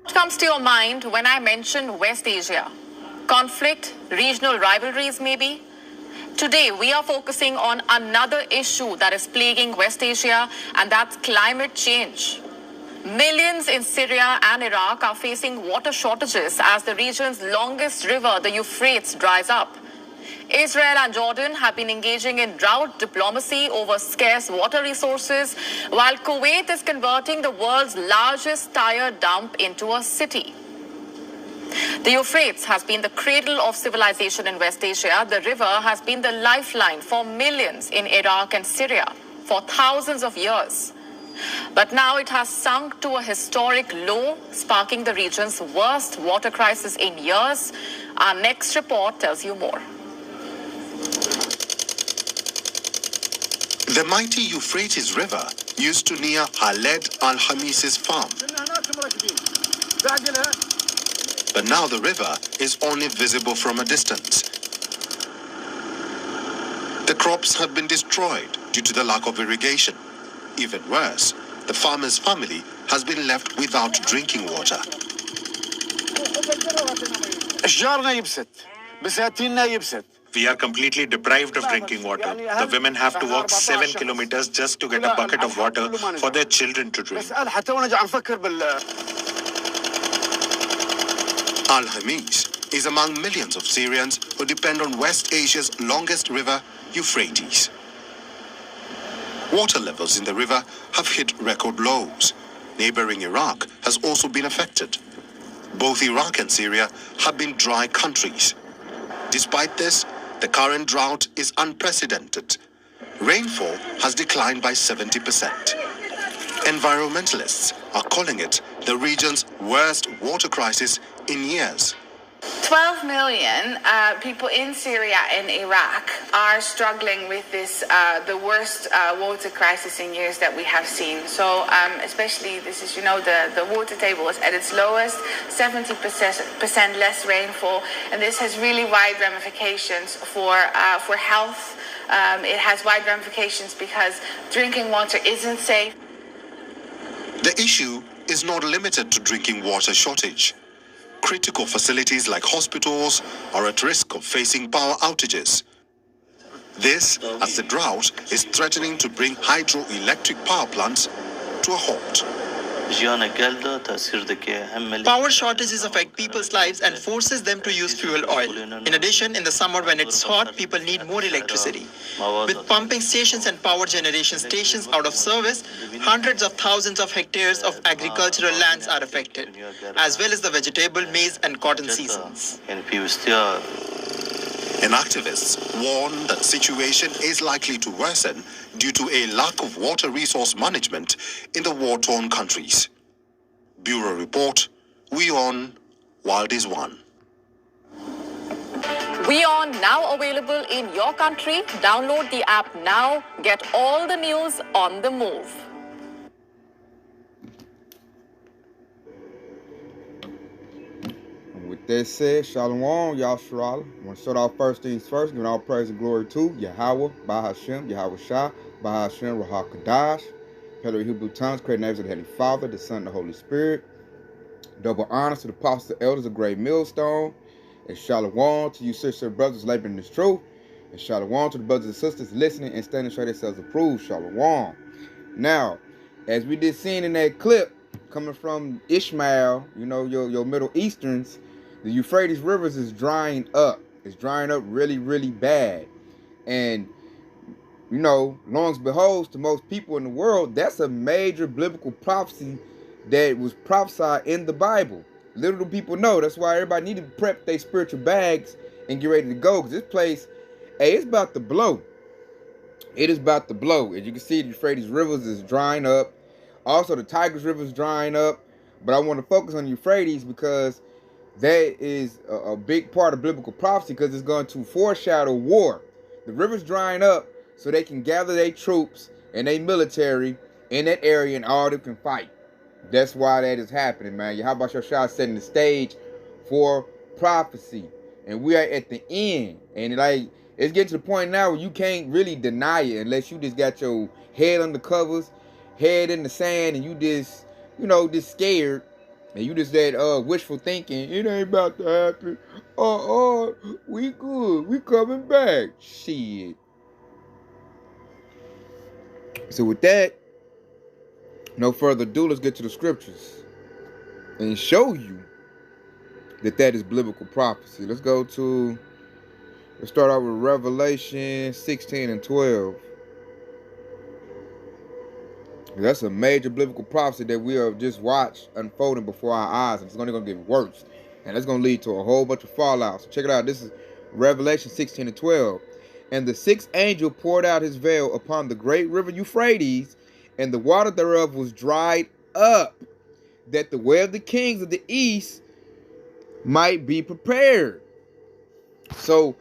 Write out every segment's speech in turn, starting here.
What comes to your mind when I mention West Asia? Conflict, regional rivalries maybe? Today, we are focusing on another issue that is plaguing West Asia, and that's climate change. Millions in Syria and Iraq are facing water shortages as the region's longest river, the Euphrates, dries up. Israel and Jordan have been engaging in drought diplomacy over scarce water resources, while Kuwait is converting the world's largest tire dump into a city. The Euphrates has been the cradle of civilization in West Asia. The river has been the lifeline for millions in Iraq and Syria for thousands of years. But now it has sunk to a historic low, sparking the region's worst water crisis in years. Our next report tells you more. The mighty Euphrates River used to near Khaled al-Hamis's farm. But now the river is only visible from a distance. The crops have been destroyed due to the lack of irrigation. Even worse, the farmer's family has been left without drinking water. We are completely deprived of drinking water. The women have to walk 7 kilometers just to get a bucket of water for their children to drink. Al-Hamis is among millions of Syrians who depend on West Asia's longest river, Euphrates. Water levels in the river have hit record lows. Neighboring Iraq has also been affected. Both Iraq and Syria have been dry countries. Despite this, the current drought is unprecedented. Rainfall has declined by 70%. Environmentalists are calling it the region's worst water crisis in years. 12 million people in Syria and Iraq are struggling with this, the worst water crisis in years that we have seen. So especially, this is, the water table is at its lowest, 70% less rainfall, and this has really wide ramifications for health. It has wide ramifications because drinking water isn't safe. The issue is not limited to drinking water shortage. Critical facilities like hospitals are at risk of facing power outages. This, as the drought is threatening to bring hydroelectric power plants to a halt. Power shortages affect people's lives and forces them to use fuel oil. In addition, in the summer when it's hot, people need more electricity. With pumping stations and power generation stations out of service, hundreds of thousands of hectares of agricultural lands are affected, as well as the vegetable, maize and cotton seasons. And activists warn that the situation is likely to worsen due to a lack of water resource management in the war-torn countries. Bureau Report, We On, Wild is One. We On now available in your country. Download the app now. Get all the news on the move. With that said, Shalom, Yahshua. I want to start off first things first, giving all praise and glory to Yahweh, Bahashem, Yahweh Shah, Bahashem, Rahak Kadash, Pele Hebrew tongues, creating names of the Heavenly Father, the Son, and the Holy Spirit. Double honors to the apostles, the elders of Great Millstone, and Shalom to you, sister brothers, laboring in this truth, and Shalom to the brothers and sisters listening and standing straight themselves approved. Shalom. Now, as we did seen in that clip, coming from Ishmael, your Middle Easterns, the Euphrates rivers is drying up. It's drying up really, really bad. And, long as behold, to most people in the world, that's a major biblical prophecy that was prophesied in the Bible. Little do people know. That's why everybody need to prep their spiritual bags and get ready to go. Because this place, it's about to blow. It is about to blow. As you can see, the Euphrates rivers is drying up. Also, the Tigris River is drying up. But I want to focus on Euphrates because that is a big part of biblical prophecy because it's going to foreshadow war. The river's drying up so they can gather their troops and their military in that area and all them can fight. That's why that is happening, man. How about your shot setting the stage for prophecy? And we are at the end. And it's getting to the point now where you can't really deny it unless you just got your head under covers, head in the sand, and you just, just scared. and you just said wishful thinking, it ain't about to happen. We good. We coming back. Shit. So with that, no further ado, let's get to the scriptures and show you that is biblical prophecy. Let's start out with Revelation 16 and 12. That's a major biblical prophecy that we have just watched unfolding before our eyes, and it's only going to get worse. And that's going to lead to a whole bunch of fallout. So check it out. This is Revelation 16 and 12. And the sixth angel poured out his veil upon the great river Euphrates, and the water thereof was dried up, that the way of the kings of the east might be prepared. So,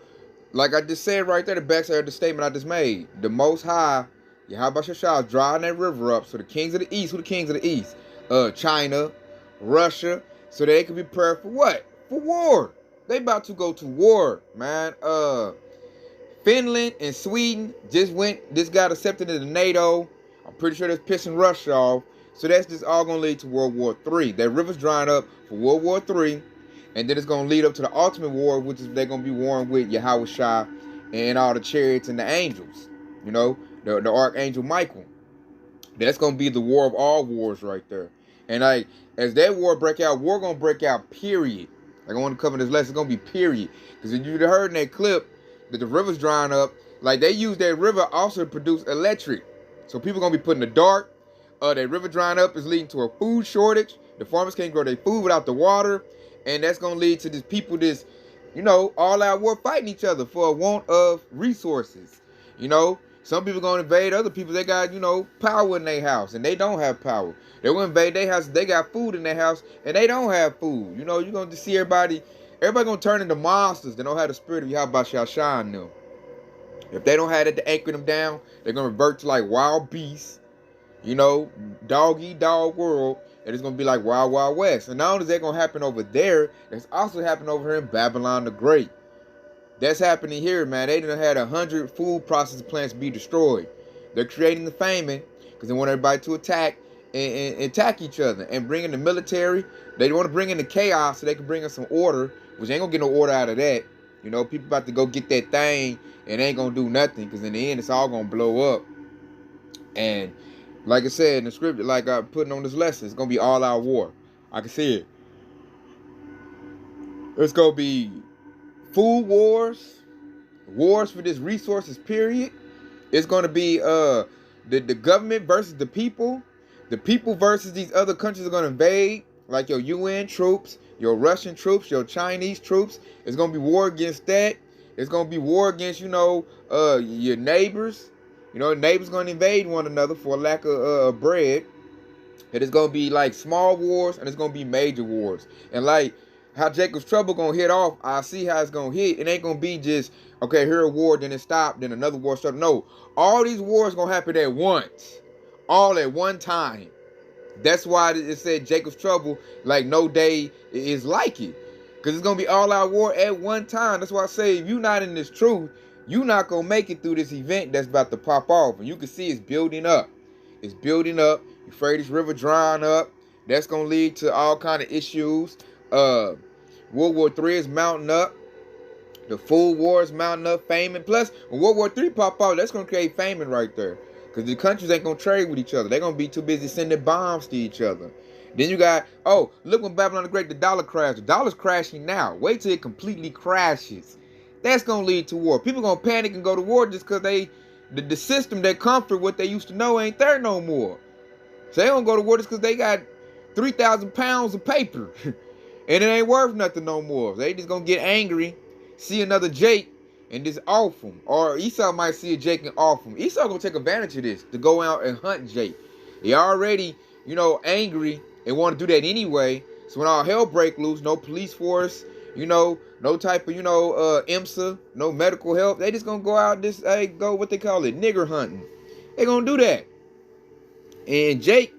like I just said right there, the backside of the statement I just made, the Most High, Yahweh Shah, is drying that river up. So the kings of the east, who the kings of the east? China, Russia, so they can be prepared for what? For war. They about to go to war, man. Finland and Sweden just got accepted into NATO. I'm pretty sure that's pissing Russia off. So that's just all going to lead to World War III. That river's drying up for World War III. And then it's going to lead up to the ultimate war, which is they're going to be warring with Yahweh Shah and all the chariots and the angels. You know, the Archangel Michael. That's going to be the war of all wars right there. And like, as that war break out, war going to break out, period. Like I want to cover this lesson, it's going to be period. Because if you heard in that clip that the river's drying up, like they use that river also to produce electric. So people going to be put in the dark. That river drying up is leading to a food shortage. The farmers can't grow their food without the water. And that's going to lead to all out war fighting each other for a want of resources. Some people going to invade other people. They got, power in their house and they don't have power. They will invade their house. They got food in their house and they don't have food. You're going to see everybody going to turn into monsters. They don't have the spirit of Yahweh Shah in them. If they don't have it to anchor them down, they're going to revert to like wild beasts, dog eat dog world. And it's going to be like Wild Wild West. And not only is that going to happen over there, it's also happening over here in Babylon the Great. That's happening here, man. They done had 100 food processing plants be destroyed. They're creating the famine because they want everybody to attack and attack each other. And bring in the military. They want to bring in the chaos so they can bring in some order, which ain't going to get no order out of that. People about to go get that thing and ain't going to do nothing because in the end, it's all going to blow up. And like I said in the script, like I'm putting on this lesson, it's going to be all out war. I can see it. It's going to be food wars, wars for this resources, period. It's going to be the government versus the people versus these other countries are going to invade, like your UN troops, your Russian troops, your Chinese troops. It's going to be war against that. It's going to be war against, your neighbors. Neighbors going to invade one another for a lack of bread. And it's going to be like small wars and it's going to be major wars. And like how Jacob's trouble going to hit off, I see how it's going to hit. It ain't going to be just, okay, here a war, then it stopped, then another war started. No, all these wars going to happen at once. All at one time. That's why it said Jacob's trouble, like no day is like it. Because it's going to be all out war at one time. That's why I say if you're not in this truth, you're not going to make it through this event that's about to pop off. And you can see it's building up. It's building up. Euphrates River drying up. That's going to lead to all kind of issues. World War III is mounting up. The food war is mounting up. Famine. Plus, when World War III pop out, that's going to create famine right there. Because the countries ain't going to trade with each other. They're going to be too busy sending bombs to each other. Then you got, look when Babylon the Great, the dollar crashed. The dollar's crashing now. Wait till it completely crashes. That's going to lead to war. People going to panic and go to war just because the system, their comfort, what they used to know ain't there no more. So they don't go to war just because they got 3,000 pounds of paper. And it ain't worth nothing no more. They just going to get angry, see another Jake, and just off him. Or Esau might see a Jake and off him. Esau going to take advantage of this to go out and hunt Jake. He already, angry and want to do that anyway. So when all hell break loose, no police force, no type of, IMSA, no medical help. They just going to go out go what they call it, nigger hunting. They going to do that. And Jake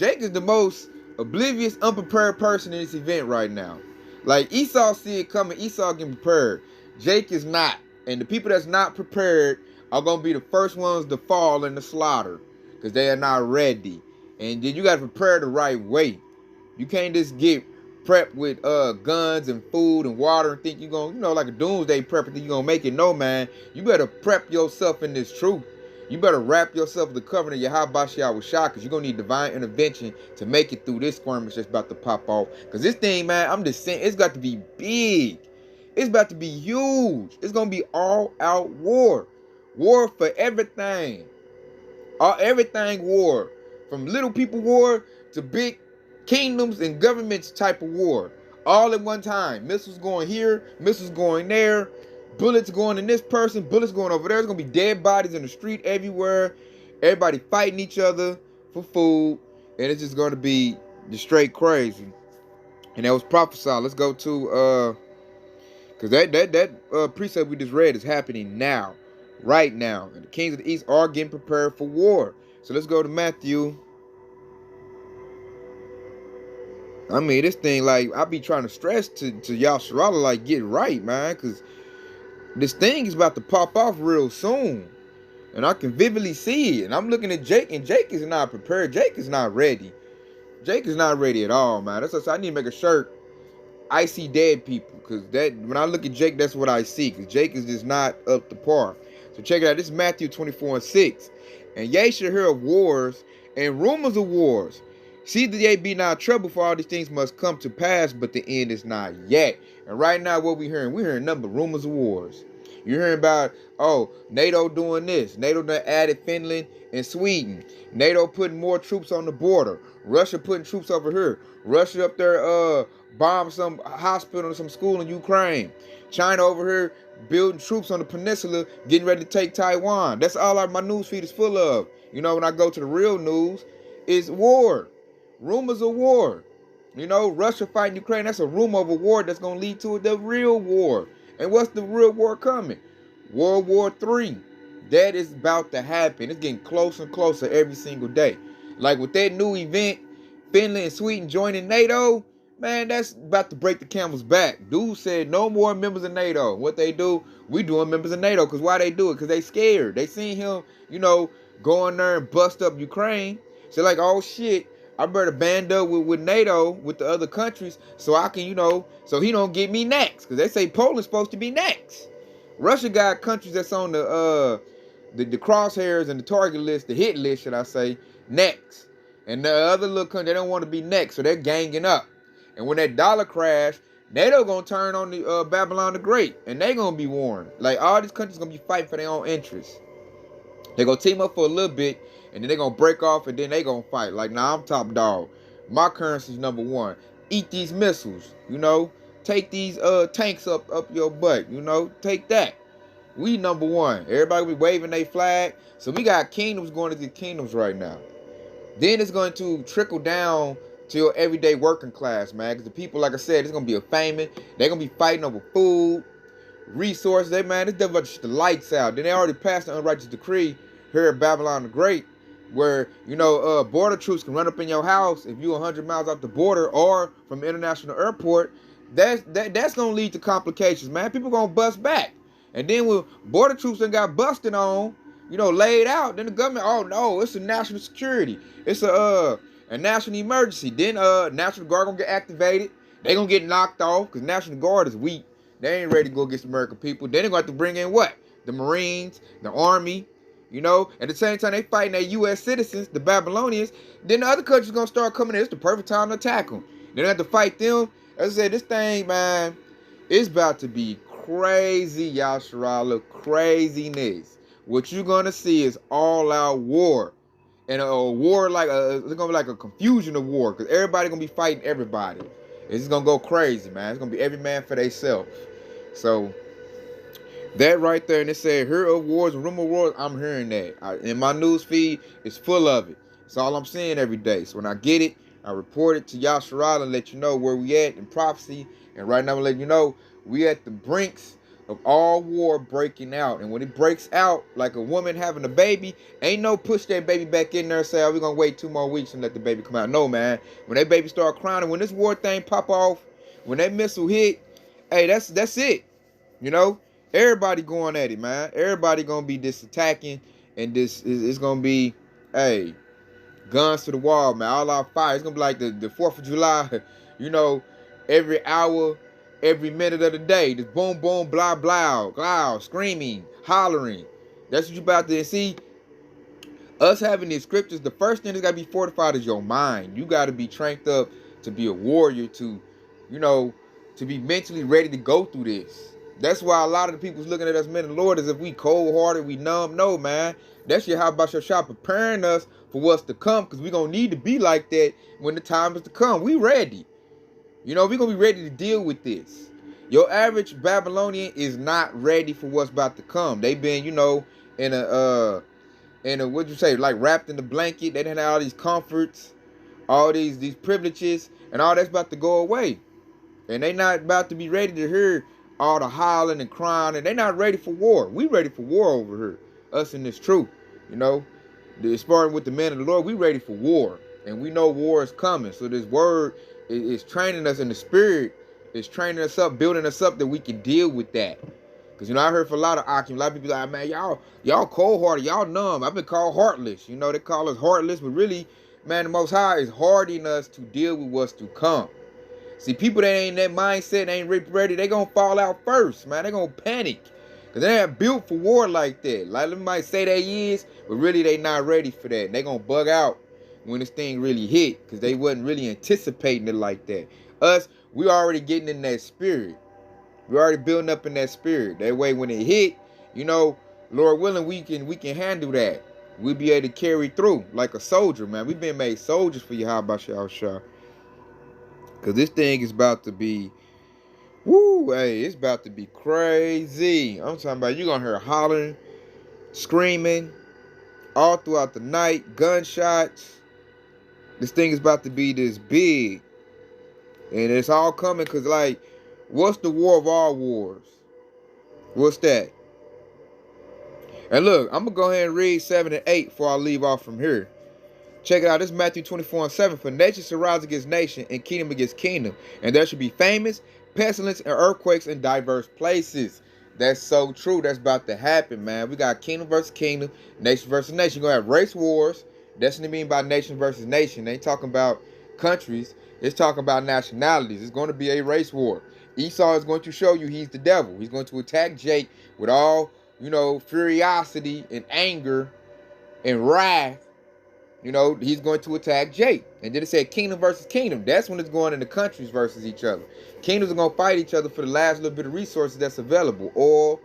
is the most oblivious, unprepared person in this event right now. Like Esau see it coming, Esau getting prepared. Jake is not. And the people that's not prepared are going to be the first ones to fall in the slaughter. Because they are not ready. And then you got to prepare the right way. You can't just get prepped with guns and food and water and think you're going, like a doomsday prep, think you're going to make it. No, man. You better prep yourself in this truth. You better wrap yourself in the covenant of Yahweh Shah, because you're going to need divine intervention to make it through this skirmish that's about to pop off. Because this thing, man, I'm just saying, it's got to be big. It's about to be huge. It's going to be all-out war. War for everything. Everything war. From little people war to big kingdoms and governments type of war. All at one time. Missiles going here, missiles going there. Bullets going in this person, bullets going over there. There's going to be dead bodies in the street everywhere. Everybody fighting each other for food. And it's just going to be just straight crazy. And that was prophesied. Let's go to, because that precept we just read is happening now. Right now. And the kings of the east are getting prepared for war. So let's go to Matthew. I mean, this thing, like, I be trying to stress to y'all, Sharala, like, get right, man. Because this thing is about to pop off real soon. And I can vividly see it. And I'm looking at Jake, and Jake is not prepared. Jake is not ready. Jake is not ready at all, man. That's what I need to make a shirt. I see dead people. Because when I look at Jake, that's what I see. Because Jake is just not up to par. So check it out. This is Matthew 24:6. And ye shall hear of wars and rumors of wars. See that ye be not troubled, for all these things must come to pass, but the end is not yet. And right now, what we hearing? We're hearing nothing but rumors of wars. You're hearing about, NATO doing this. NATO done added Finland and Sweden. NATO putting more troops on the border. Russia putting troops over here. Russia up there bombed some hospital and some school in Ukraine. China over here building troops on the peninsula, getting ready to take Taiwan. That's all my news feed is full of. When I go to the real news, it's war. Rumors of war. Russia fighting Ukraine, that's a rumor of a war that's going to lead to the real war. And what's the real war coming? World War III. That is about to happen. It's getting closer and closer every single day. Like with that new event, Finland and Sweden joining NATO, man, that's about to break the camel's back. Dude said no more members of NATO. What they do, we doing members of NATO. Because why they do it? Because they scared. They seen him, go in there and bust up Ukraine. So like, oh shit, I better band up with NATO, with the other countries, so I can, so he don't get me next. Because they say Poland's supposed to be next. Russia got countries that's on the crosshairs and the target list, the hit list, should I say, next. And the other little countries, they don't want to be next, so they're ganging up. And when that dollar crash, NATO gonna turn on the Babylon the Great, and they gonna be warned. Like, all these countries gonna be fighting for their own interests. They gonna team up for a little bit, and then they gonna break off, and then they gonna fight. Like, nah, I'm top dog. My currency's number one. Eat these missiles, Take these tanks up your butt, Take that. We number one. Everybody be waving their flag. So we got kingdoms going to the kingdoms right now. Then it's going to trickle down to your everyday working class, man. Because the people, like I said, it's gonna be a famine. They're gonna be fighting over food, resources. This devil just the lights out. Then they already passed the unrighteous decree here at Babylon the Great, where border troops can run up in your house if you're 100 miles off the border or from international airport. That's gonna lead to complications, man. People gonna bust back, and then when border troops done got busted on, laid out, then the government, oh no, it's a national security, it's a national emergency. Then National Guard gonna get activated. They gonna get knocked off because National Guard is weak. They ain't ready to go against the American people. Then they gonna have to bring in what? The Marines, the Army. At the same time they fighting their U.S. citizens, the Babylonians. Then the other countries gonna start coming in. It's the perfect time to attack them. Then they have to fight them. As I said, this thing, man, it's about to be crazy, Yasharala, craziness. What you're gonna see is all-out war. And a war it's gonna be like a confusion of war, because everybody gonna be fighting everybody. It's just gonna go crazy, man. It's gonna be every man for themselves. So that right there, and it said, hear of wars and rumor of wars, I'm hearing that. In my news feed, it's full of it. It's all I'm seeing every day. So when I get it, I report it to Yasharala and let you know where we at in prophecy. And right now, I'm letting you know we at the brinks of all war breaking out. And when it breaks out, like a woman having a baby, ain't no push that baby back in there and say, oh, we're going to wait 2 more weeks and let the baby come out. No, man. When that baby start crying, and when this war thing pop off, when that missile hit, hey, that's it. Everybody going at it, man. Everybody going to be attacking, and this is going to be, hey, Guns to the wall, man. All our fire. It's gonna be like the 4th of July, you know, every hour, every minute of the day. Just boom, boom, blah, blah, blah, screaming, hollering. That's what you about to see. Us having these scriptures, the first thing that's gotta be fortified is your mind. You gotta be trained up to be a warrior, to, you know, to be mentally ready to go through this. That's why a lot of the people's looking at us men and Lord as if we cold-hearted, we numb. No, man. That's your how about your shop preparing us for what's to come, because we're going to need to be like that when the time is to come. We ready. You know, we're going to be ready to deal with this. Your average Babylonian is not ready for what's about to come. They've been, you know, in a what'd you say, like wrapped in the blanket. They didn't have all these comforts, all these privileges, and all that's about to go away. And they not about to be ready to hear all the hollering and crying, and they not ready for war. We ready for war over here. Us in this truth, you know. Sparring with the men of the Lord, we ready for war. And we know war is coming. So this word is training us in the spirit. It's training us up, building us up that we can deal with that. Because, you know, I heard from a lot of people like, man, y'all cold-hearted, y'all numb. I've been called heartless. You know, they call us heartless, but really, man, the Most High is hardening us to deal with what's to come. See, people that ain't in that mindset, ain't ready, they gonna fall out first, man. They gonna panic. Because they ain't built for war like that. Like, they might say they is, but really they not ready for that. They gonna bug out when this thing really hit, because they wasn't really anticipating it like that. Us, we already getting in that spirit. We already building up in that spirit. That way when it hit, you know, Lord willing, we can handle that. We'll be able to carry through like a soldier, man. We've been made soldiers for you. How about y'all, Shah? Because this thing is about to be, woo, hey, it's about to be crazy. I'm talking about you're going to hear hollering, screaming, all throughout the night, gunshots. This thing is about to be this big. And it's all coming because, like, what's the war of all wars? What's that? And look, I'm going to go ahead and read 7 and 8 before I leave off from here. Check it out. This is Matthew 24:7. For nation shall rise against nation, and kingdom against kingdom. And there shall be famines, pestilence, and earthquakes in diverse places. That's so true. That's about to happen, man. We got kingdom versus kingdom, nation versus nation. You're going to have race wars. That's what I mean by nation versus nation. They ain't talking about countries. It's talking about nationalities. It's going to be a race war. Esau is going to show you he's the devil. He's going to attack Jake with all, you know, furiosity and anger and wrath. You know, he's going to attack Jake. And then it said kingdom versus kingdom. That's when it's going into countries versus each other. Kingdoms are going to fight each other for the last little bit of resources that's available. Oil,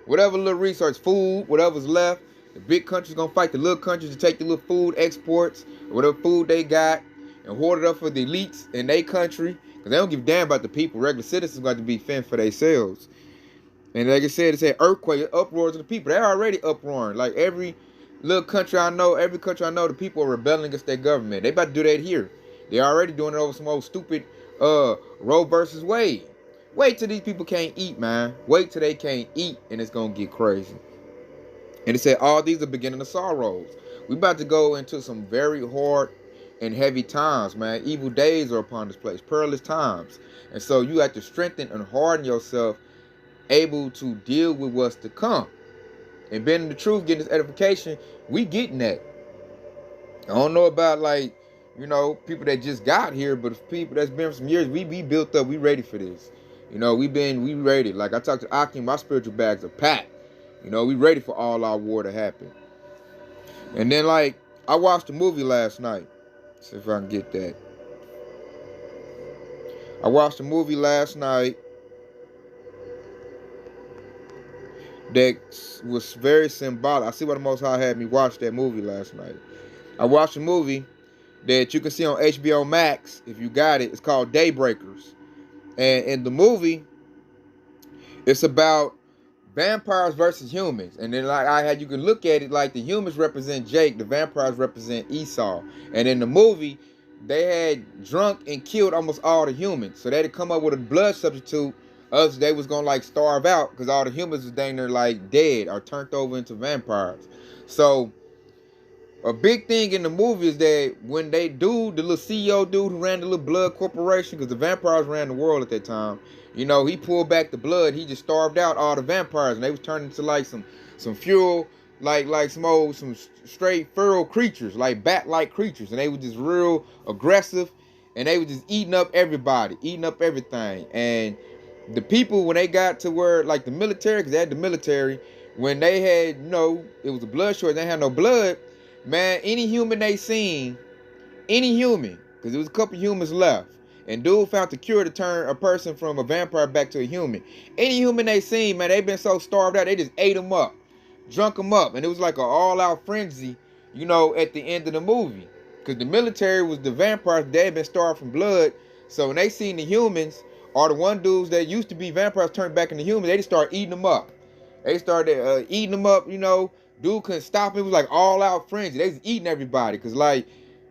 whatever little resource, food, whatever's left. The big countries going to fight the little countries to take the little food exports, whatever food they got, and hoard it up for the elites in their country. Because they don't give a damn about the people. Regular citizens got to be fend for themselves. And like I said, it said earthquake, uproars of the people. They're already uproaring. Like every little country I know, the people are rebelling against their government. They about to do that here. They're already doing it over some old stupid Roe versus Wade. Wait till these people can't eat, man. Wait till they can't eat, and it's going to get crazy. And it said all these are beginning of sorrows. We about to go into some very hard and heavy times, man. Evil days are upon this place. Perilous times. And so you have to strengthen and harden yourself, able to deal with what's to come. And being in the truth, getting this edification, we getting that. I don't know about, like, you know, people that just got here, but people that's been for some years, we built up, we ready for this. You know, we ready. Like I talked to Akim, my spiritual bags are packed. You know, we ready for all our war to happen. And then, like, I watched a movie last night. See if I can get that. I watched a movie last night that was very symbolic. I see why the Most High had me watch that movie last night. I watched a movie that you can see on HBO Max if you got it. It's called Daybreakers. And in the movie, it's about vampires versus humans. And then like you can look at it like the humans represent Jake, the vampires represent Esau. And in the movie, they had drunk and killed almost all the humans. So they had to come up with a blood substitute. Us, they was gonna like starve out because all the humans was dang near like dead or turned over into vampires. So a big thing in the movie is that when they do, the little CEO dude who ran the little blood corporation, because the vampires ran the world at that time, you know, he pulled back the blood. He just starved out all the vampires, and they was turned into like some fuel, some straight feral creatures, like bat-like creatures, and they were just real aggressive, and they were just eating up everybody, eating up everything. And the people, when they got to where, like the military, because they had the military, when they had, it was a blood shortage, they had no blood, man, any human they seen, any human, because there was a couple humans left, and dude found the cure to turn a person from a vampire back to a human. Any human they seen, man, they been so starved out, they just ate them up, drunk them up, and it was like an all-out frenzy, at the end of the movie. Because the military was the vampires, they had been starved from blood, so when they seen the humans, or the one dudes that used to be vampires turned back into humans, they just started eating them up. They started eating them up, dude couldn't stop it. It was like all-out frenzy. They was eating everybody, because like,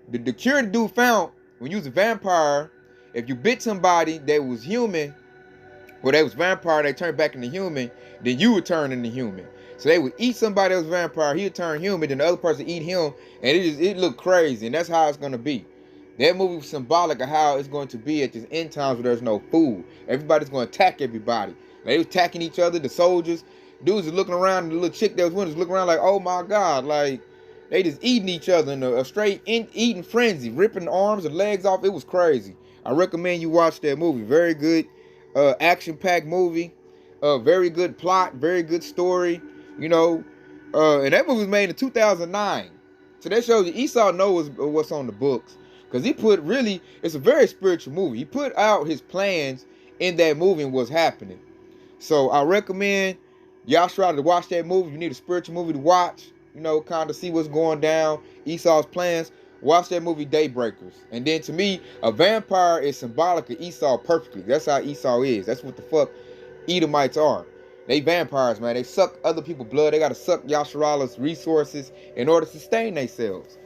the cure the dude found, when you was a vampire, if you bit somebody that was human, or they was vampire, they turned back into human, then you would turn into human. So they would eat somebody that was vampire, he would turn human, then the other person eat him, and it looked crazy, and that's how it's gonna be. That movie was symbolic of how it's going to be at this end times where there's no food. Everybody's going to attack everybody. They was attacking each other, the soldiers. Dudes was looking around, and the little chick that was with us looking around like, oh my God, like, they just eating each other in a straight eating frenzy, ripping arms and legs off. It was crazy. I recommend you watch that movie. Very good, action-packed movie. Very good plot, very good story. And that movie was made in 2009. So that shows you Esau knows what's on the books. Because it's a very spiritual movie. He put out his plans in that movie and what's happening. So I recommend y'all try to watch that movie. You need a spiritual movie to watch, kind of see what's going down, Esau's plans. Watch that movie Daybreakers. And then to me, a vampire is symbolic of Esau perfectly. That's how Esau is. That's what the fuck Edomites are. They vampires, man. They suck other people's blood. They got to suck Yasharalah's resources in order to sustain themselves.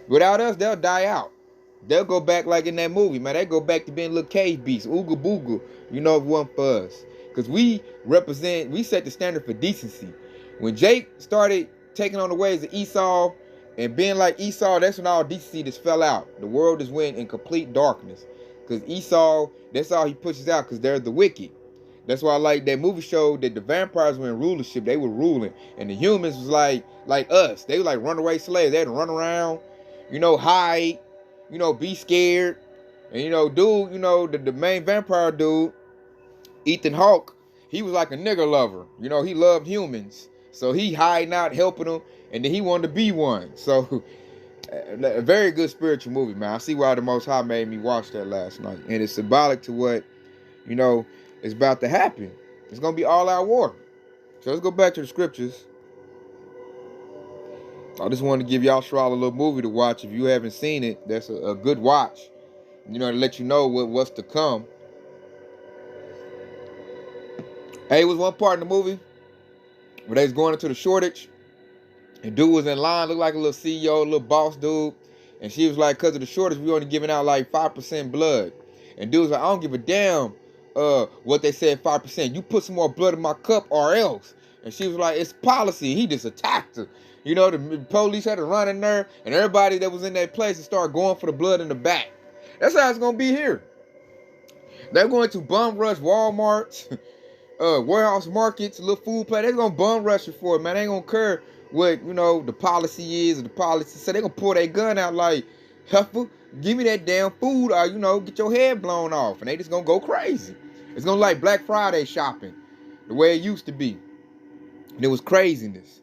Without us, they'll die out. They'll go back like in that movie, man. They go back to being little cave beasts, ooga booga, if it wasn't for us. Because we set the standard for decency. When Jake started taking on the ways of Esau and being like Esau, that's when all decency just fell out. The world just went in complete darkness. Because Esau, that's all he pushes out, because they're the wicked. That's why I like that movie showed that the vampires were in rulership. They were ruling. And the humans was like us. They were like runaway slaves. They had to run around, hide, be scared. And dude, the main vampire dude, Ethan Hawke, he was like a nigger lover. He loved humans. So he hiding out, helping them, and then he wanted to be one. So a very good spiritual movie, man. I see why the Most High made me watch that last night. And it's symbolic to what, is about to happen. It's going to be all-out war. So let's go back to the scriptures. I just wanted to give y'all a little movie to watch. If you haven't seen it, that's a good watch. To let you know what's to come. Hey, it was one part in the movie where they was going into the shortage. And dude was in line, looked like a little CEO, a little boss dude. And she was like, because of the shortage, we only giving out like 5% blood. And dude was like, I don't give a damn what they said 5%. You put some more blood in my cup or else. And she was like, it's policy. He just attacked her. The police had to run in there, and everybody that was in that place to start going for the blood in the back. That's how it's going to be here. They're going to bum rush Walmarts, warehouse markets, little food place. They're going to bum rush it for it, man. They ain't going to care what, the policy is or the policy. So they're going to pull their gun out like, heifer, give me that damn food or, get your head blown off. And they just going to go crazy. It's going to like Black Friday shopping, the way it used to be. And it was craziness.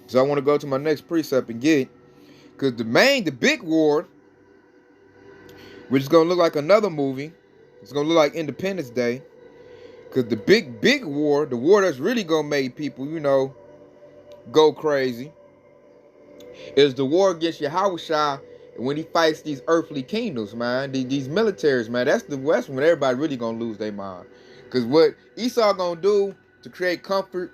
So I want to go to my next precept and get, because the big war, which is going to look like another movie, it's going to look like Independence Day, because the big war, the war that's really going to make people, go crazy, is the war against Yahushua when he fights these earthly kingdoms, man, these militaries, man. That's when everybody really going to lose their mind. Because what Esau going to do to create comfort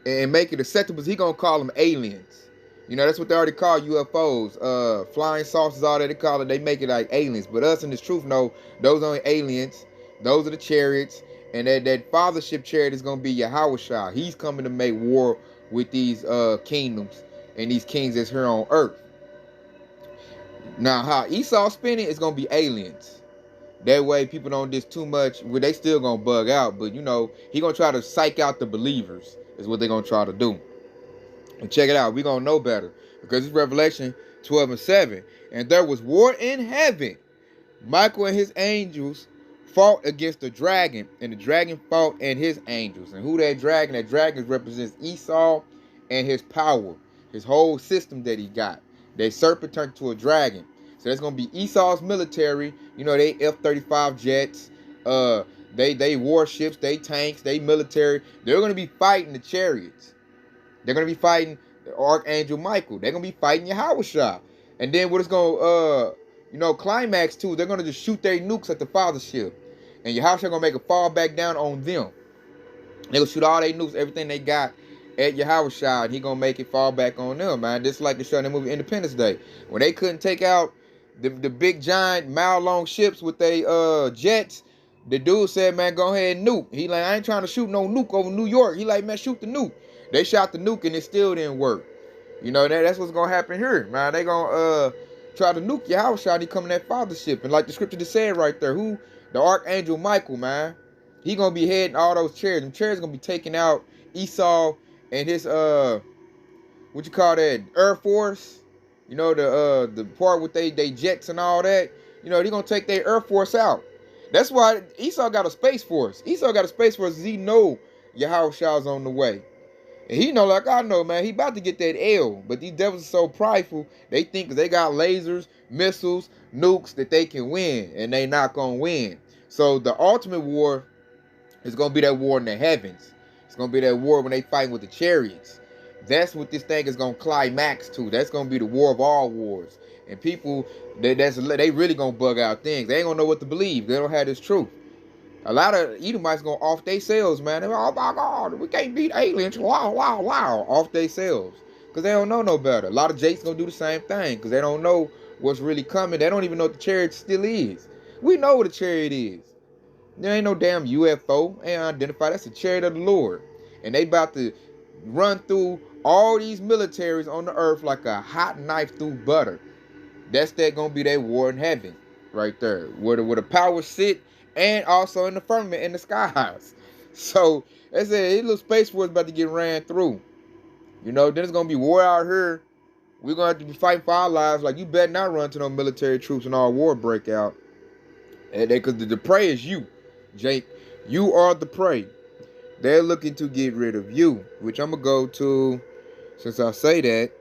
and make it acceptable, he gonna call them aliens. That's what they already call UFOs, flying saucers, all that they call it. They make it like aliens. But us in this truth know those aren't aliens. Those are the chariots, and that fathership chariot is gonna be Yahushua. He's coming to make war with these kingdoms and these kings that's here on earth. Now, how Esau spinning is gonna be aliens. That way, people don't just too much. Well, they still gonna bug out, but he gonna try to psych out the believers. is what they're going to try to do. And check it out. We're going to know better. Because it's Revelation 12 and 7. And there was war in heaven. Michael and his angels fought against the dragon. And the dragon fought and his angels. And who that dragon? That dragon represents Esau and his power. His whole system that he got. That serpent turned to a dragon. So that's going to be Esau's military. You know, they F-35 jets. They warships. They tanks. They military. They're going to be fighting the chariots. They're going to be fighting the Archangel Michael. They're going to be fighting Yahushua. And then what it's going to, climax to, they're going to just shoot their nukes at the father ship. And Yahushua going to make a fall back down on them. They're going to shoot all their nukes, everything they got at Yahushua. And he going to make it fall back on them, man. Just like they showed in the movie Independence Day. When they couldn't take out the big, giant, mile-long ships with their jets, the dude said, man, go ahead and nuke. He like, I ain't trying to shoot no nuke over New York. He like, man, shoot the nuke. They shot the nuke and it still didn't work. You know, that's what's going to happen here, man. They going to try to nuke your house shot. He coming that father ship. And like the scripture just said right there, the Archangel Michael, man, he going to be heading all those chariots. Them chariots going to be taking out Esau and his, Air Force. You know, the part with they jets and all that. You know, they going to take their Air Force out. That's why Esau got a Space Force. Esau got a Space Force because he know Yahushua's on the way. And he know, like I know, man, he about to get that L. But these devils are so prideful, they think because they got lasers, missiles, nukes, that they can win. And they not going to win. So the ultimate war is going to be that war in the heavens. It's going to be that war when they fighting with the chariots. That's what this thing is going to climax to. That's going to be the war of all wars. And people, they really going to bug out things. They ain't going to know what to believe. They don't have this truth. A lot of Edomites going off they selves, man. They're, oh my God, we can't beat aliens. Wow, wow, wow. Off they selves. Because they don't know no better. A lot of Jakes going to do the same thing. Because they don't know what's really coming. They don't even know what the chariot still is. We know what a chariot is. There ain't no damn UFO. Ain't identified. That's the chariot of the Lord. And they about to run through all these militaries on the earth like a hot knife through butter. That's going to be their war in heaven. Right there. Where the power sit. And also in the firmament, in the skies. So, that's it. His little Space Force about to get ran through. You know, then it's going to be war out here. We're going to have to be fighting for our lives. Like, you better not run to no military troops and all war break out. Because the prey is you, Jake. You are the prey. They're looking to get rid of you. Which I'm going to go to, since I say that.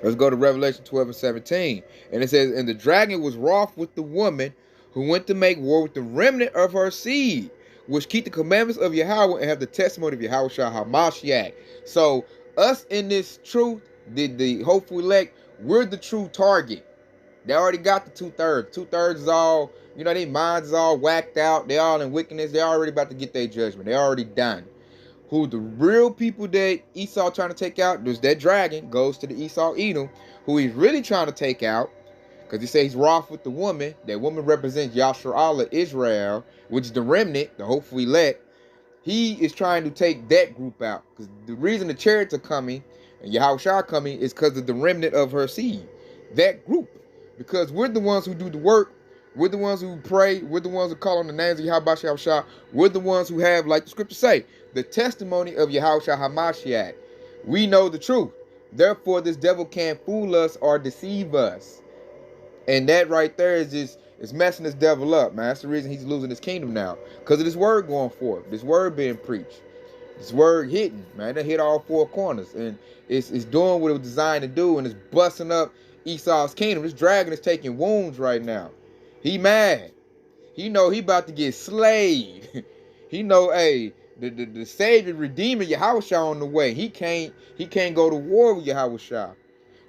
Let's go to Revelation 12 and 17. And it says, and the dragon was wroth with the woman who went to make war with the remnant of her seed, which keep the commandments of Yahweh and have the testimony of Yahushua HaMashiach. So, us in this truth, the hopeful elect, we're the true target. They already got the 2/3. 2/3 is all, their minds is all whacked out. They all in wickedness. They already about to get their judgment. They already done. Who the real people that Esau trying to take out, there's that dragon, goes to the Esau Edom, who he's really trying to take out. Because he says he's wroth with the woman. That woman represents Yasharallah, Israel, which is the remnant, the hopeful elect. He is trying to take that group out. Because the reason the chariots are coming and Yahushua coming is because of the remnant of her seed. That group. Because we're the ones who do the work. We're the ones who pray. We're the ones who call on the names of Yahushua. We're the ones who have, like the scriptures say, the testimony of Yahushua HaMashiach. We know the truth. Therefore, this devil can't fool us or deceive us. And that right there is messing this devil up, man. That's the reason he's losing his kingdom now. Because of this word going forth. This word being preached. This word hitting, man. It hit all four corners. And it's doing what it was designed to do. And it's busting up Esau's kingdom. This dragon is taking wounds right now. He mad. He know he about to get slayed. He know, hey, the Savior, Redeemer, Yahushua on the way. He can't go to war with Yahushua.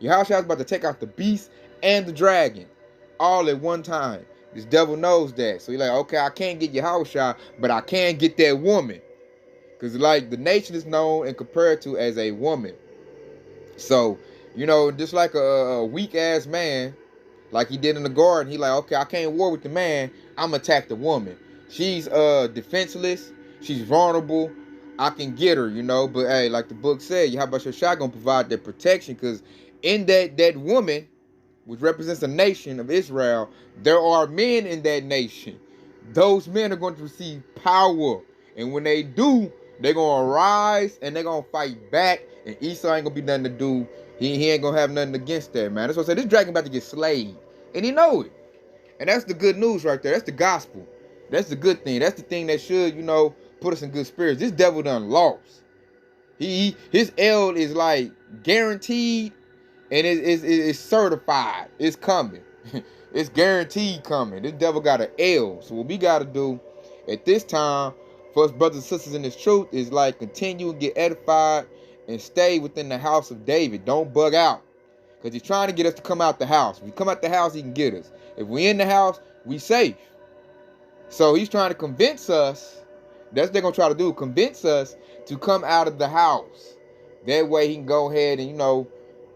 Yahushua is about to take out the beast and the dragon all at one time. This devil knows that. So he's like, okay, I can't get Yahushua, but I can get that woman. Because like the nation is known and compared to as a woman. So, just like a weak ass man, like he did in the garden, he like, okay, I can't war with the man, I'm gonna attack the woman. She's defenseless, she's vulnerable, I can get her, but hey, like the book said, Yahushua gonna provide that protection, because in that woman, which represents a nation of Israel, there are men in that nation. Those men are going to receive power. And when they do, They're going to rise and they're going to fight back. And Esau ain't going to be nothing to do. He ain't going to have nothing against that, man. That's what I said. This dragon about to get slayed. And he know it. And that's the good news right there. That's the gospel. That's the good thing. That's the thing that should, put us in good spirits. This devil done lost. His L is like guaranteed, and it's certified. It's coming. It's guaranteed coming. This devil got an L. So what we got to do at this time for us brothers and sisters in this truth is like continue and get edified and stay within the house of David. Don't bug out. Because he's trying to get us to come out the house. If we come out the house, he can get us. If we in the house, we safe. So he's trying to convince us, that's what they're going to try to do, convince us to come out of the house. That way he can go ahead and,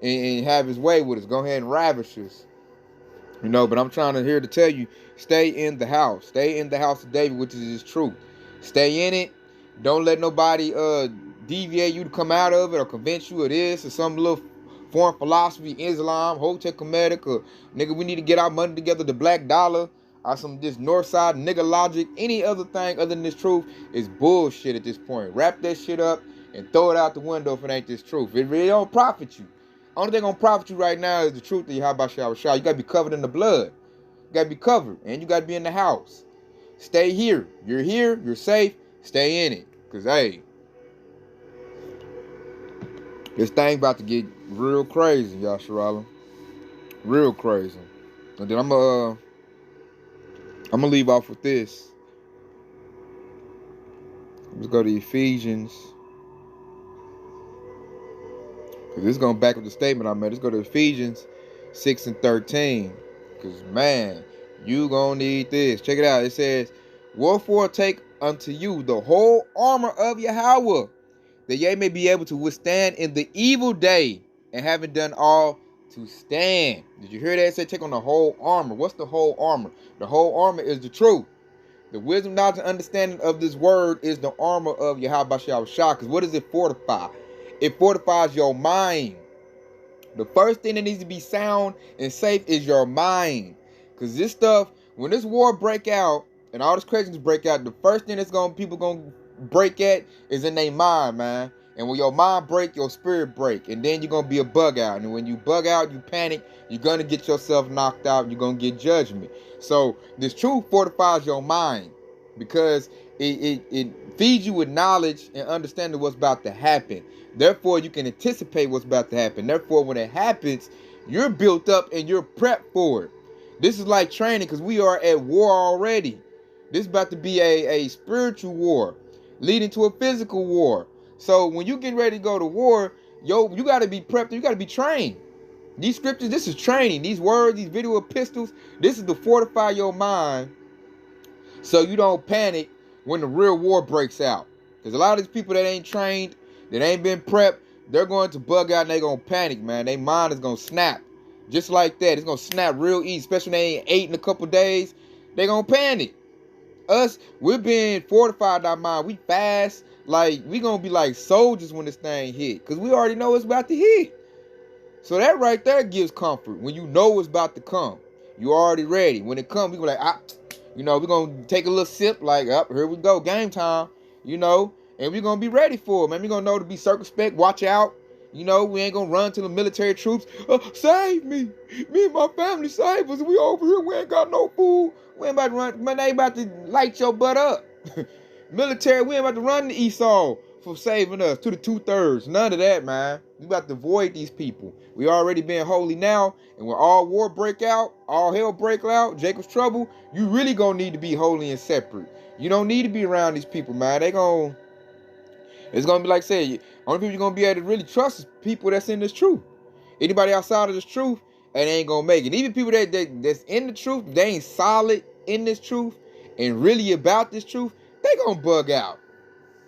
and have his way with us. Go ahead and ravish us. But I'm trying to tell you, stay in the house. Stay in the house of David, which is his truth. Stay in it. Don't let nobody deviate you to come out of it or convince you of this or some little foreign philosophy, Islam, Hotel Kemetic, or nigga, we need to get our money together, the black dollar, or some this north side nigga logic. Any other thing other than this truth is bullshit at this point. Wrap that shit up and throw it out the window if it ain't this truth. It really don't profit you. Only thing gonna profit you right now is the truth of Yahweh Shah. You gotta be covered in the blood. You gotta be covered, and you gotta be in the house. Stay here. You're here. You're safe. Stay in it. Cause hey, this thing about to get real crazy, Yasharala. Real crazy. And then I'm gonna leave off with this. Let's go to Ephesians. Because this is going back with the statement I made. Let's go to Ephesians 6 and 13. Because, man, you going to need this. Check it out. It says, wherefore take unto you the whole armor of Yahweh, that ye may be able to withstand in the evil day, and having done all, to stand. Did you hear that? It said take on the whole armor. What's the whole armor? The whole armor is the truth. The wisdom, knowledge, and understanding of this word is the armor of Yahweh Shah. Because what does it fortify? It fortifies your mind. The first thing that needs to be sound and safe is your mind. Because this stuff, when this war break out and all this craziness break out, the first thing that's people gonna break at is in their mind, man. And when your mind break, your spirit break. And then you're gonna be a bug out. And when you bug out, you panic, you're gonna get yourself knocked out, you're gonna get judgment. So this truth fortifies your mind, because it feeds you with knowledge and understanding what's about to happen. Therefore, you can anticipate what's about to happen. Therefore, when it happens, you're built up and you're prepped for it. This is like training, because we are at war already. This is about to be a spiritual war leading to a physical war. So when you get ready to go to war, you got to be prepped. You got to be trained. These scriptures, this is training. These words, these video epistles, this is to fortify your mind so you don't panic when the real war breaks out. Because a lot of these people that ain't trained, that ain't been prepped, they're going to bug out and they're going to panic, man. Their mind is going to snap. Just like that. It's going to snap real easy, especially when they ain't ate in a couple days. They're going to panic. Us, we're being fortified our mind. We fast. Like, we going to be like soldiers when this thing hit. Because we already know it's about to hit. So that right there gives comfort. When you know it's about to come. You already ready. When it comes, we go like, we're going to take a little sip. Like, here we go. Game time. And we're going to be ready for it, man. We're going to know to be circumspect. Watch out. We ain't going to run to the military troops. Save me. Me and my family, save us. We over here. We ain't got no food. We ain't about to run. Man, they ain't about to light your butt up. Military, we ain't about to run to Esau for saving us to the 2/3. None of that, man. We about to avoid these people. We already been holy now. And when all war break out, all hell break out, Jacob's trouble, you really going to need to be holy and separate. You don't need to be around these people, man. It's going to be like I said, only people you're going to be able to really trust is people that's in this truth. Anybody outside of this truth, and they ain't going to make it. Even people that's in the truth, they ain't solid in this truth and really about this truth, they going to bug out.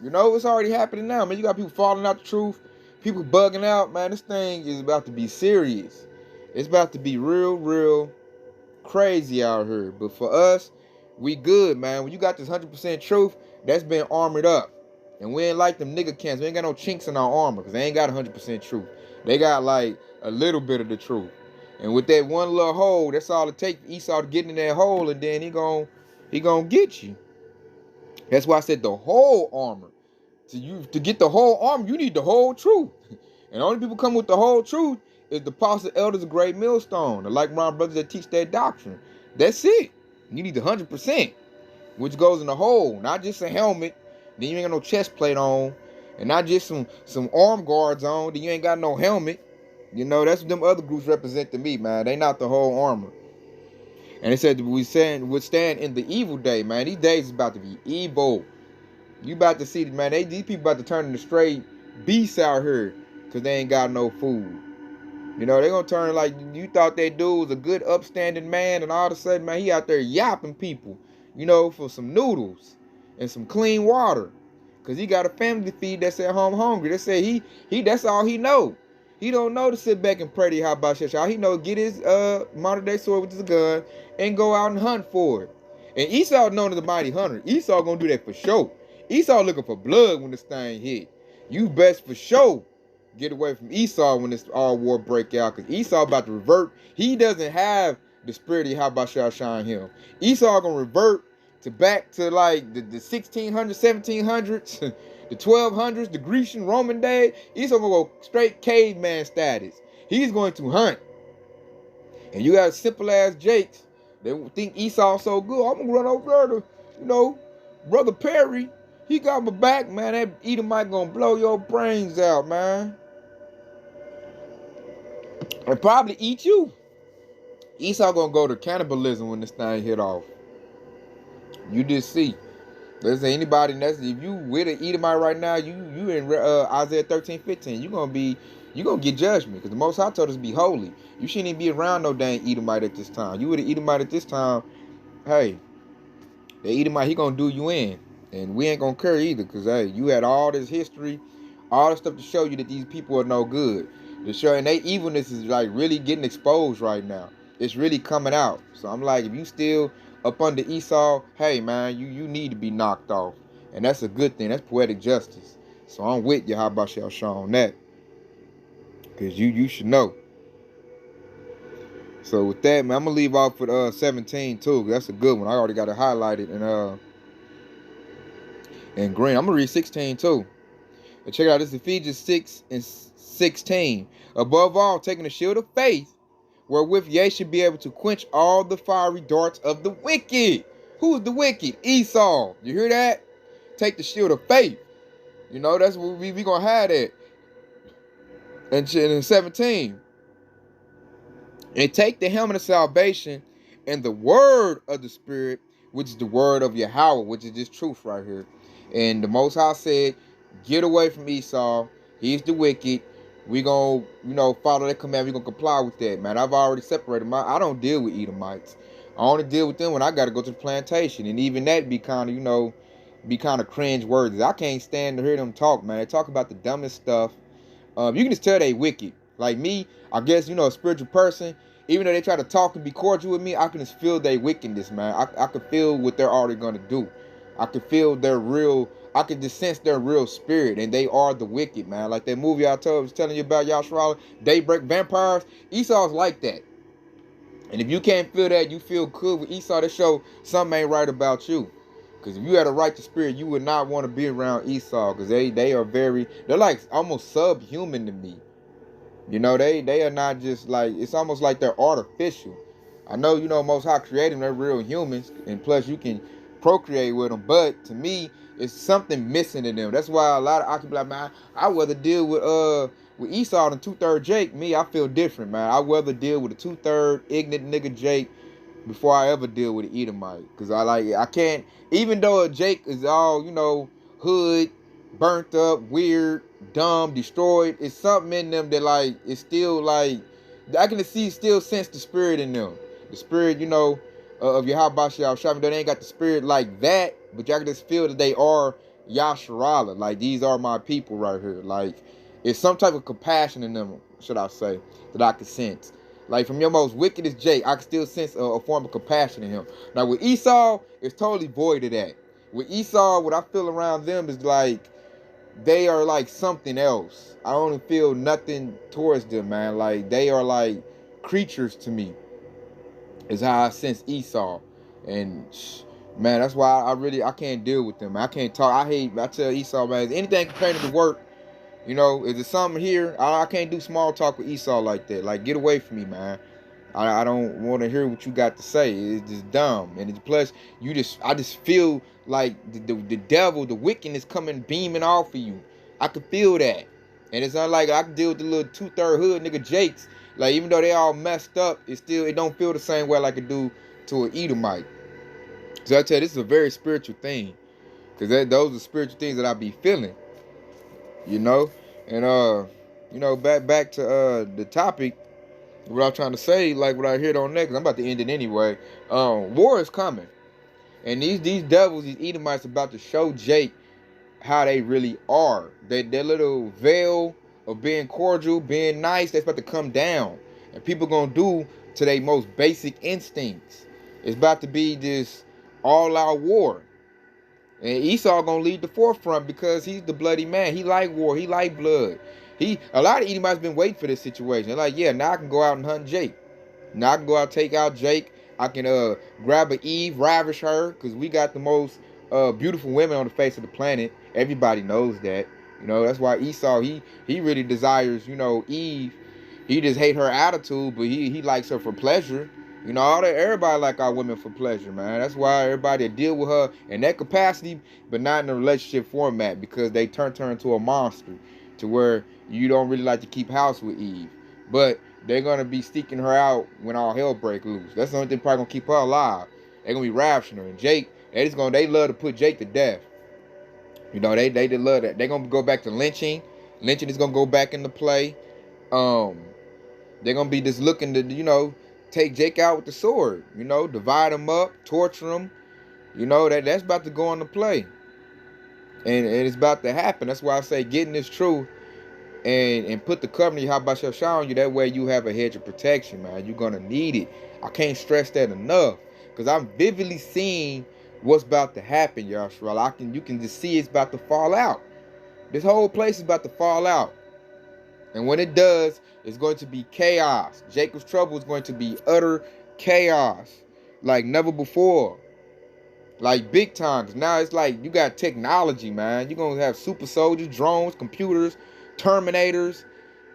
It's already happening now, man. You got people falling out the truth, people bugging out, man. This thing is about to be serious. It's about to be real, real crazy out here. But for us, we good, man. When you got this 100% truth, that's been armored up. And we ain't like them nigga camps. We ain't got no chinks in our armor because they ain't got 100% truth. They got like a little bit of the truth. And with that one little hole, that's all it takes Esau to get in that hole, and then he gonna get you. That's why I said the whole armor. to get the whole armor, you need the whole truth. And only people come with the whole truth is the apostles, elders, of great millstone, the like-minded brothers that teach that doctrine. That's it. You need the 100%, which goes in the whole, not just a helmet. Then you ain't got no chest plate on, and not just some arm guards on. Then you ain't got no helmet. You know, that's what them other groups represent to me, man. They not the whole armor. And it said we withstand in the evil day, man. These days is about to be evil. You about to see, man, these people about to turn into straight beasts out here because they ain't got no food. You know, they gonna turn like you thought that dude was a good upstanding man, and all of a sudden, man, he out there yapping people, you know, for some noodles and some clean water. Because he got a family to feed that's at home hungry. They say he that's all he know. He don't know to sit back and pray to Yahweh. He know get his modern day sword with his gun and go out and hunt for it. And Esau known as a mighty hunter. Esau gonna do that for sure. Esau looking for blood when this thing hit. You best for sure get away from Esau when this all war break out. Because Esau about to revert. He doesn't have the spirit of Yahweh shine him. Esau gonna revert back to like the 1600s, 1700s, the 1200s, the Grecian, Roman day. Esau gonna go straight caveman status. He's going to hunt. And you got simple ass Jakes. They think Esau so good. I'm gonna run over there to, you know, Brother Perry. He got my back, man. That Edomite gonna blow your brains out, man. And probably eat you. Esau gonna go to cannibalism when this thing hit off. You just see. Let's say anybody that's if you with an Edomite right now, you in Isaiah 13:15. You gonna get judgment because the Most High told us to be holy. You shouldn't even be around no dang Edomite at this time. You with an Edomite at this time, hey, the Edomite he gonna do you in. And we ain't gonna care either, because hey, you had all this history, all this stuff to show you that these people are no good. To show, and their evilness is like really getting exposed right now. It's really coming out. So I'm like, if you still up under Esau, hey man, you need to be knocked off. And that's a good thing. That's poetic justice. So I'm with you, how about y'all on that? Because you should know. So with that, man, I'm gonna leave off with 17 too. That's a good one. I already got it highlighted in green. I'm gonna read 16 too. But check it out. This is Ephesians 6:16. Above all, taking the shield of faith, wherewith ye should be able to quench all the fiery darts of the wicked. Who's the wicked? Esau. You hear that? Take the shield of faith. You know, that's what we gonna have that. And in 17. And take the helmet of salvation and the word of the Spirit, which is the word of Yahweh, which is this truth right here. And the Most High said, get away from Esau. He's the wicked. We gonna, follow that command. We gonna comply with that, man. I've already separated I don't deal with Edomites. I only deal with them when I gotta go to the plantation. And even that be kind of, cringe words. I can't stand to hear them talk, man. They talk about the dumbest stuff. You can just tell they wicked. Like me, I guess, a spiritual person, even though they try to talk and be cordial with me, I can just feel their wickedness, man. I can feel what they're already going to do. I can feel I can just sense their real spirit, and they are the wicked, man. Like that movie I was telling you about, Yashara, Daybreak Vampires. Esau's like that. And if you can't feel that, you feel good with Esau, that show something ain't right about you. Because if you had a righteous spirit, you would not want to be around Esau, because they're like almost subhuman to me. They are not just like, it's almost like they're artificial. I know, Most High created them, they're real humans, and plus you can procreate with them, but to me, it's something missing in them. That's why a lot of occupiers like, man, I'd rather deal with Esau than 2/3 Jake. Me, I feel different, man. I'd rather deal with a 2/3 ignorant nigga Jake before I ever deal with an Edomite. Because I can't, even though a Jake is all, hood, burnt up, weird, dumb, destroyed, it's something in them that like it's still like I can still sense the spirit in them. The spirit, of Yahweh Shah. They ain't got the spirit like that, but y'all can just feel that they are Yasharala. Like these are my people right here. Like it's some type of compassion in them, should I say, that I can sense. Like from your most wickedest Jake, I can still sense a form of compassion in him. Now with Esau, it's totally void of that. With Esau, what I feel around them is like they are like something else. I don't feel nothing towards them, man. Like they are like creatures to me. Is how I sense Esau. And Man, that's why I can't deal with them. I can't talk. I tell Esau, man, anything complaining to work, you know, is there something here? I can't do small talk with Esau like that. Like, get away from me, man. I don't want to hear what you got to say. It's just dumb. And it's plus, I just feel like the devil, the wickedness coming beaming off of you. I can feel that. And it's not like I can deal with the little 2/3 hood nigga Jakes. Like, even though they all messed up, it don't feel the same way like it do to an Edomite. So I tell you, this is a very spiritual thing. Because those are spiritual things that I be feeling. You know? And back to the topic. What I'm trying to say, like what I heard on next, I'm about to end it anyway. War is coming. And these devils, these Edomites about to show Jake how they really are. Their little veil of being cordial, being nice, that's about to come down. And people gonna do to their most basic instincts. It's about to be this all-out war. And Esau gonna lead the forefront because he's the bloody man. He like war. He like blood. A lot of Edomites been waiting for this situation. They're like, yeah, now I can go out and hunt Jake. Now I can go out and take out Jake. I can grab a Eve, ravish her, because we got the most beautiful women on the face of the planet. Everybody knows that. You know, that's why Esau, he really desires, you know, Eve. He just hate her attitude, but he likes her for pleasure. You know, everybody like our women for pleasure, man. That's why everybody deal with her in that capacity, but not in a relationship format, because they turn her into a monster to where you don't really like to keep house with Eve. But they're going to be seeking her out when all hell break loose. That's the only thing probably going to keep her alive. They're going to be ravishing her. And Jake, they love to put Jake to death. You know, they love that. They're going to go back to lynching. Lynching is going to go back into play. They're going to be just looking to, you know, take Jake out with the sword. You know, divide him up, torture him. You know, that's about to go into play. And it's about to happen. That's why I say getting this truth and put the covenant how about your shine on you. That way you have a hedge of protection, man. You're going to need it. I can't stress that enough. Because I'm vividly seeing what's about to happen, Yashral. You can just see it's about to fall out. This whole place is about to fall out. And when it does, it's going to be chaos. Jacob's trouble is going to be utter chaos. Like never before. Like big time. Cause now it's like you got technology, man. You're going to have super soldiers, drones, computers, Terminators.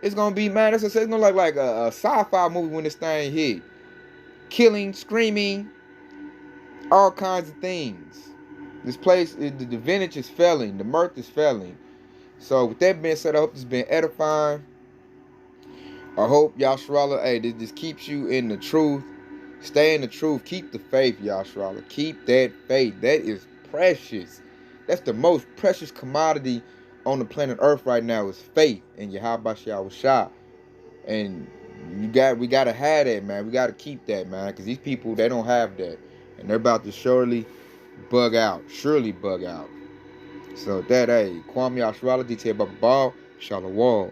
It's going to be, man, it's going to look like a sci-fi movie when this thing hit. Killing, screaming, all kinds of things. This place, the vintage is failing. The mirth is failing. So with that being said, I hope this has been edifying. I hope Yashrala, hey, this keeps you in the truth. Stay in the truth. Keep the faith, Yashrala. Keep that faith. That is precious. That's the most precious commodity on the planet Earth right now is faith in Yahweh Shah. And we gotta have that, man. We gotta keep that, man. Because these people, they don't have that. And they're about to surely bug out. Surely bug out. So that, hey, Kwame Yashrala, detailed by Ball, Shalom.